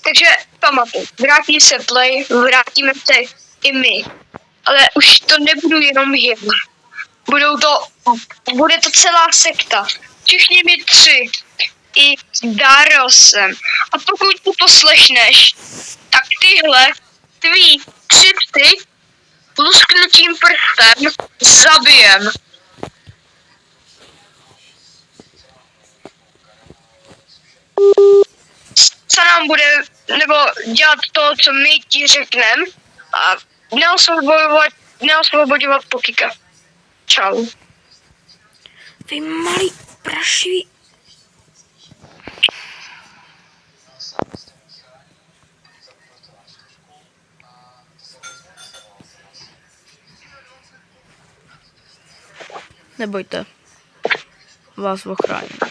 Takže pamatuj, vrátí se Play, vrátíme se i my. Ale už to nebudu jenom já. Bude to celá sekta. Všichni my tři. I Darosem. A pokud to poslechneš, tak tyhle tvý křivty lusknutím prstem zabijem. Co nám bude, nebo dělat to, co my ti řekneme a neosvobodovat Pokika. Čau. Vy malý prašivý. Nebojte. Vás ochráním.